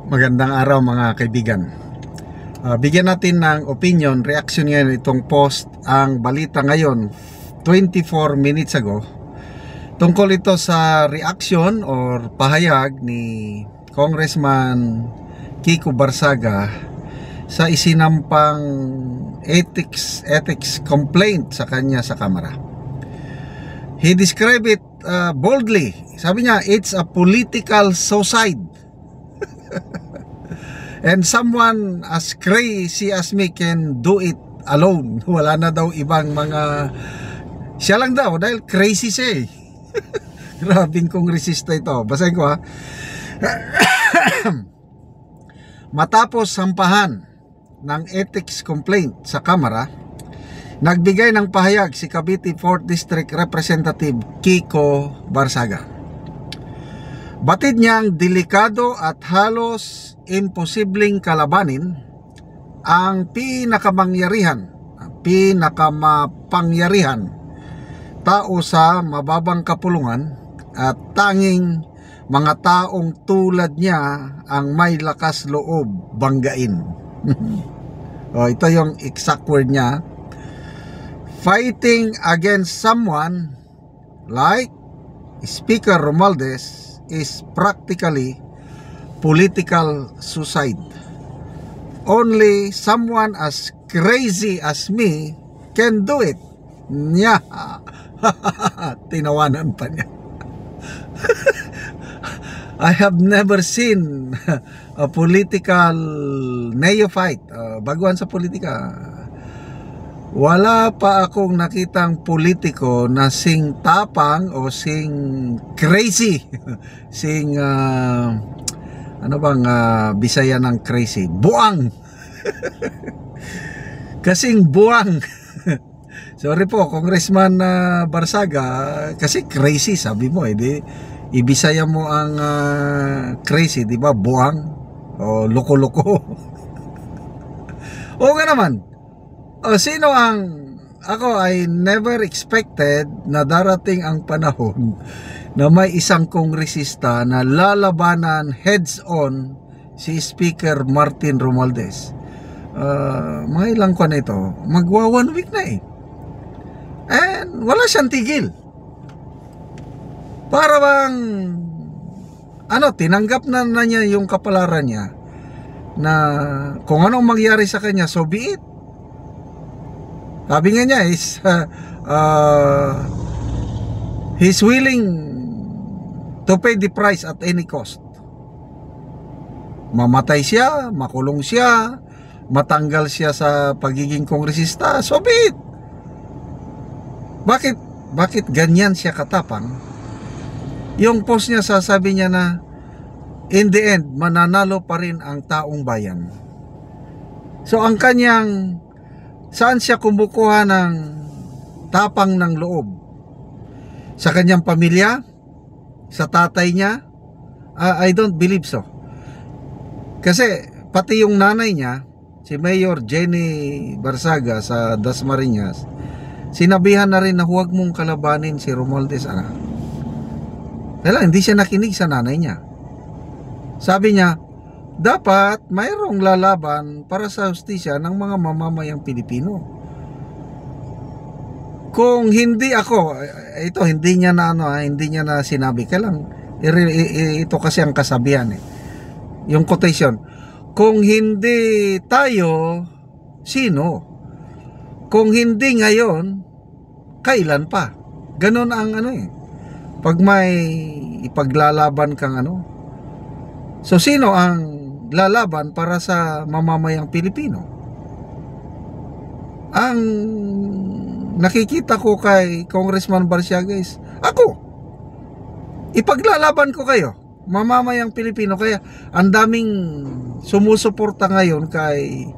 Magandang araw mga kaibigan. Bigyan natin ng opinion, reaction ngayon itong post, ang balita ngayon 24 minutes ago. Tungkol ito sa reaction or pahayag ni Congressman Kiko Barsaga sa isinampang ethics complaint sa kanya sa Kamara. He described it boldly. Sabi niya, it's a political suicide. And someone as crazy as me can do it alone. Wala na daw ibang mga, siya lang daw dahil crazy siya eh. Grabing kongresista ito. Basahin ko ha. Matapos sampahan ng ethics complaint sa Kamara, nagbigay ng pahayag si Cavite 4th District Representative Kiko Barsaga. Batid niyang delikado at halos imposibleng kalabanin ang pinakamapangyarihan tao sa mababang kapulungan at tanging mga taong tulad niya ang may lakas loob banggain. Ito yung exact word niya. Fighting against someone like Speaker Romualdez is practically political suicide. Only someone as crazy as me can do it. Nya. Tinawanan pa niya. I have never seen a political neophyte, baguhan sa politika. Wala pa akong nakitang politiko na sing tapang o sing crazy. Sing ano bang Bisaya ng crazy? Buang. Kasing buang. Sorry po, Congressman Barsaga, kasi crazy sabi mo di ibisaya mo ang crazy, di ba? Buang o loko-loko. O nga naman. Sino ang ako I never expected na darating ang panahon na may isang kongresista na lalabanan heads on si Speaker Martin Romualdez. Mga ilang ko na ito, magwa 1 week na eh. And wala siyang tigil. Para bang tinanggap na niya yung kapalaran niya na kung anong mangyari sa kanya, so be it. Sabi nga niya is he's willing to pay the price at any cost. Mamatay siya, makulong siya, matanggal siya sa pagiging kongresista, so be it. Bakit ganyan siya katapang? Yung post niya, sasabi niya na in the end, mananalo pa rin ang taong bayan. So ang kanyang, saan siya kumukuha ng tapang ng loob? Sa kanyang pamilya? Sa tatay niya? I don't believe so. Kasi pati yung nanay niya, si Mayor Jenny Barsaga sa Dasmariñas, sinabihan na rin na huwag mong kalabanin si Romualdez. Kaya hindi siya nakinig sa nanay niya. Sabi niya, dapat mayroong lalaban para sa hustisya ng mga mamamayang Pilipino. Kung hindi ako, ito hindi niya na sinabi. Kailang ito kasi ang kasabihan eh. Yung quotation, kung hindi tayo, sino? Kung hindi ngayon, kailan pa? Ganon ang pag may ipaglalaban kang so sino ang lalaban para sa mamamayang Pilipino? Ang nakikita ko kay Congressman Barsaga is ako. Ipaglalaban ko kayo, mamamayang Pilipino. Kaya ang daming sumusuporta ngayon kay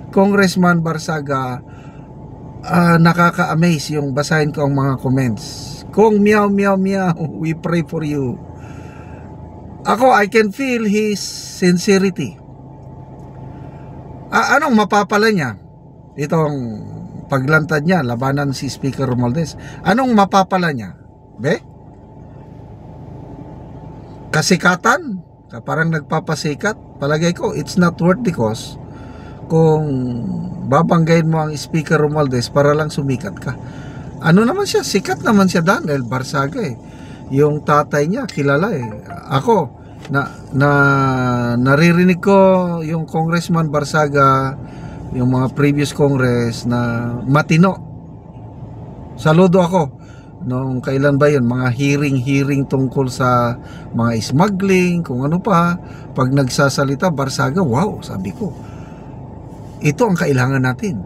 Congressman Barsaga. Nakaka-amaze yung basahin ko ang mga comments. Kung meow meow meow, we pray for you. Ako, I can feel his sincerity. Anong mapapala niya? Itong paglantad niya, labanan si Speaker Romualdez. Anong mapapala niya? Kasikatan? parang nagpapasikat. Palagay ko, it's not worth the cost kung babanggain mo ang Speaker Romualdez para lang sumikat ka. Ano naman siya, sikat naman siya dahil Barsaga eh. Yung tatay niya kilala eh. Ako naririnig ko yung Congressman Barsaga, yung mga previous Congress na matino. Saludo ako nung kailan ba yun, mga hearing tungkol sa mga smuggling, kung ano pa. Pag nagsasalita Barsaga, wow, sabi ko, ito ang kailangan natin.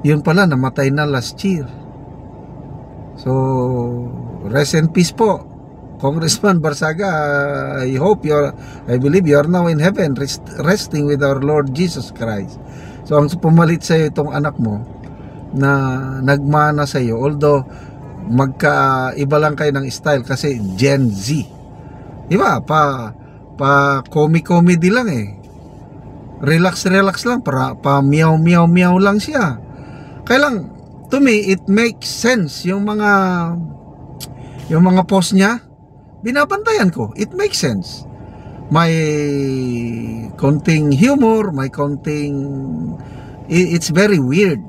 Yun pala, namatay na last year. So, rest in peace po, Congressman Barsaga. I believe you are now in heaven, resting with our Lord Jesus Christ. So, ang pumalit sa'yo itong anak mo na nagmana sa'yo, although magkaiba lang kayo ng style kasi Gen Z. Diba? Pa comedy lang eh. Relax lang, pa meow lang siya. Kaya lang, to me, it makes sense yung mga post niya. Binabantayan ko, it makes sense. May konting humor, it's very weird.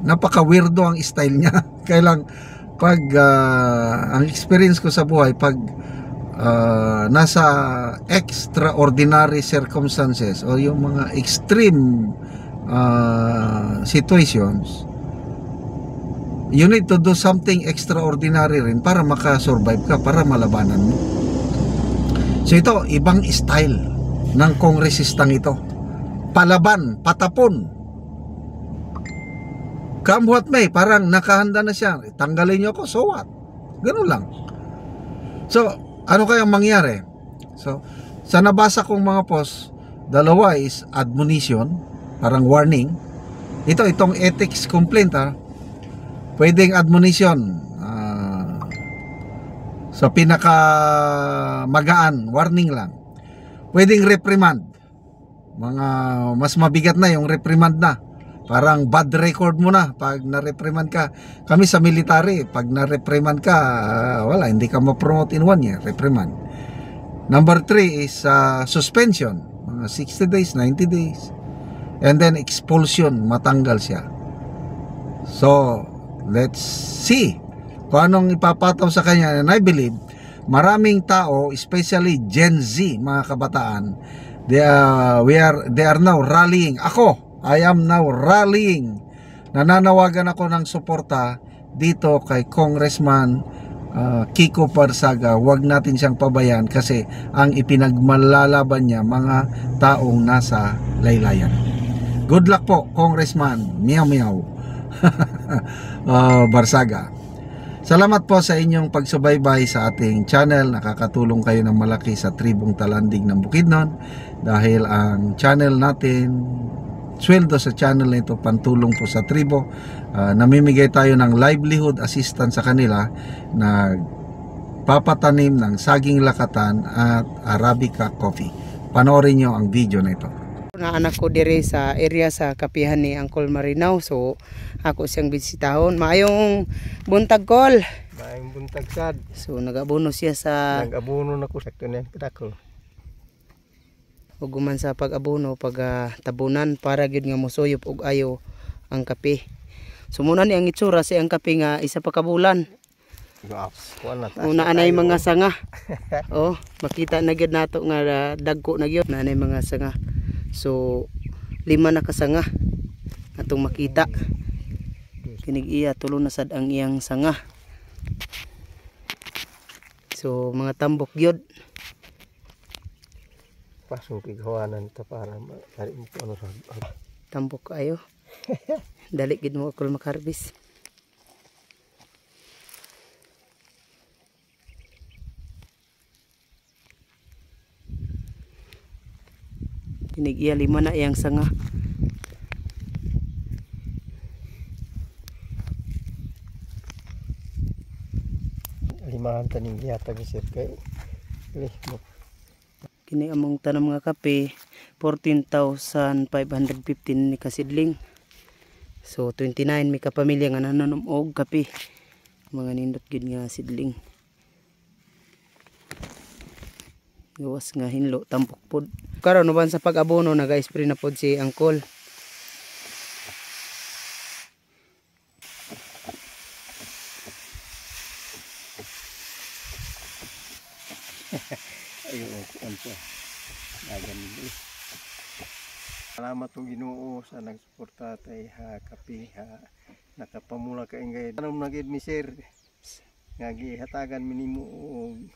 Napaka-weirdo ang style niya. Kaya lang, pag ang experience ko sa buhay, pag nasa extraordinary circumstances o yung mga extreme situations, you need to do something extraordinary rin para makasurvive ka, para malabanan mo. So ito, ibang style ng kongresistang ito. Palaban, patapon, come what may, parang nakahanda na siya. Tanggalin niyo ako, so what? Ganun lang. So, ano kayang mangyari? So, sa nabasa kong mga post, dalawa is admonition, parang warning. Itong ethics complaint pwedeng admonition, sa pinaka magaan, warning lang. Pwedeng reprimand, mga mas mabigat na yung reprimand na. Parang bad record mo na pag na-reprimand ka. Kami sa military, pag na-reprimand ka, wala, hindi ka ma-promote in 1 year, reprimand. Number 3 is suspension, mga 60 days, 90 days. And then expulsion, matanggal siya. So, let's see kung anong ipapataw sa kanya. And I believe, maraming tao, especially Gen Z, mga kabataan, they are now rallying. I am now rallying. Nananawagan ako ng suporta dito kay Congressman Kiko Barsaga. Huwag natin siyang pabayaan kasi ang ipinagmalalaban niya mga taong nasa laylayan. Good luck po, Congressman Meow Meow Barsaga. Salamat po sa inyong pagsubaybay sa ating channel. Nakakatulong kayo ng malaki sa tribong Talandig ng Bukidnon dahil ang channel natin, sweldo sa channel na ito, pantulong po sa tribo. Namimigay tayo ng livelihood assistance sa kanila na papatanim ng saging lakatan at Arabica coffee. Panoorin nyo ang video na ito. Na anak ko dire sa area sa kapihan ni Uncle Marinaw, so ako siyang bisitahon. Maayong buntag, Kol. Maayong buntag, sad. So nag-abono siya sa nag-abono na ko sakto na kadako. Huguman sa pag-abono, tabunan para gyud nga mosuyop og ayo ang kape. So muna ni ang itsura sa ang kape nga isa pa ka bulan. Una anay mga sanga. Oh, makita na gyud nato nga dagko na gyud na anay mga sanga. So 5 na kasanga atong makita. Kinig iya tulo na sad ang iyang sanga. So mga tambok gyud. Pasong pighawanan ta para mari mo ano sa tambok ayo. Dali gid mo ako makarbis. Kinig iya 5 na iyang sanga. Limahan taning gihata bisir kay Kini among tanam nga kape 14,515 ni kasidling. So 29 mi ka pamilya nga nananom og kape. Mga nindot gid nga sidling. Gawas nga hinlo tampok pod. Karon uban sa pag-abono naga-spray na pod si Angkol. Ayun, ano dagan nila. Salamat po Ginoo sa nagsuporta tay ha kape ha nakapamula ka ingay. Anong nagid mi sir nga gihatagan mi nimo og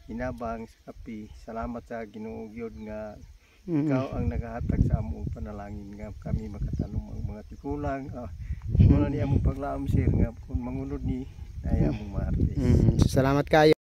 hinabang sa kape. Salamat sa Ginoo gyud nga ikaw ang nagahatag sa among panalangin nga kami makatanong ang mga tigulang. Muna ni among paglaom sir nga kung mangunod ni ay among maartis. Salamat kayo.